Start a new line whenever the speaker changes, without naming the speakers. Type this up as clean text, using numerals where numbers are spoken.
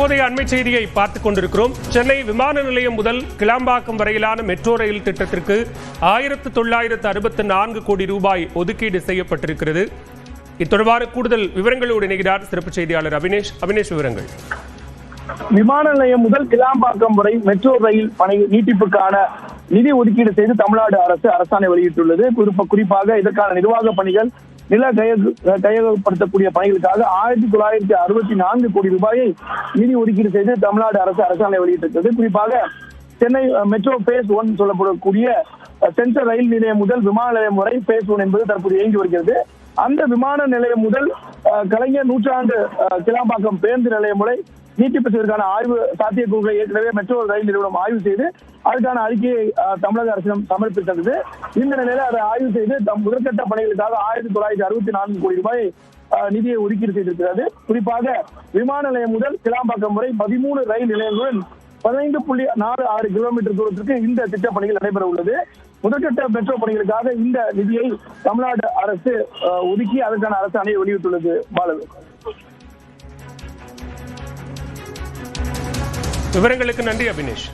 தற்போதைய அண்மை செய்தியை பார்த்துக் கொண்டிருக்கிறோம். சென்னை விமான நிலையம் முதல் கிளாம்பாக்கம் வரையிலான மெட்ரோ ரயில் திட்டத்திற்கு 1964 கோடி ரூபாய் ஒதுக்கீடு செய்யப்பட்டிருக்கிறது. இத்தொடர்பான கூடுதல் விவரங்களோடு இணைகிறார் சிறப்பு செய்தியாளர் அபினேஷ். விவரங்கள்.
விமான நிலையம் முதல் கிளாம்பாக்கம் வரை மெட்ரோ ரயில் பணி நீட்டிப்புக்கான நிதி ஒதுக்கீடு செய்து தமிழ்நாடு அரசு அரசாணை வெளியிட்டுள்ளது. குறிப்பாக இதற்கான நிர்வாக பணிகள், நில கையகப்படுத்தக்கூடிய பணிகளுக்காக 1964 கோடி ரூபாயை நிதி ஒதுக்கீடு செய்து தமிழ்நாடு அரசு அரசாணை வெளியிட்டிருக்கிறது. குறிப்பாக சென்னை மெட்ரோ பேஸ் 1 சொல்லப்படக்கூடிய சென்ட்ரல் ரயில் நிலையம் முதல் விமான நிலையம் வரை பேஸ் 1 என்பது தற்போது இயங்கி வருகிறது. அந்த விமான நிலையம் முதல் கலைஞர் நூற்றாண்டு கிளாம்பாக்கம் பேருந்து நிலையம் வரை நீட்டிப்பு செய்வதற்கான ஆய்வு சாத்தியக்கூறுகளை ஏற்கனவே மெட்ரோ ரயில் நிறுவனம் ஆய்வு செய்து அதற்கான அறிக்கையை தமிழக அரசிடம் சமர்ப்பித்தது. இந்த நிலையில அதை ஆய்வு செய்து முதற்கட்ட பணிகளுக்காக 1964 கோடி ரூபாய் நிதியை ஒதுக்கீடு செய்திருக்கிறது. குறிப்பாக விமான நிலையம் முதல் கிளாம்பாக்கம் வரை 13 ரயில் நிலையங்களுடன் 15.46 கிலோமீட்டர் தூரத்திற்கு இந்த திட்ட பணிகள் நடைபெற உள்ளது. முதற்கட்ட மெட்ரோ பணிகளுக்காக இந்த நிதியை தமிழ்நாடு அரசு ஒதுக்கி அதற்கான அரசாணையை வெளியிட்டுள்ளது. பாலு,
விவரங்களுக்கு நன்றி அபினேஷ்.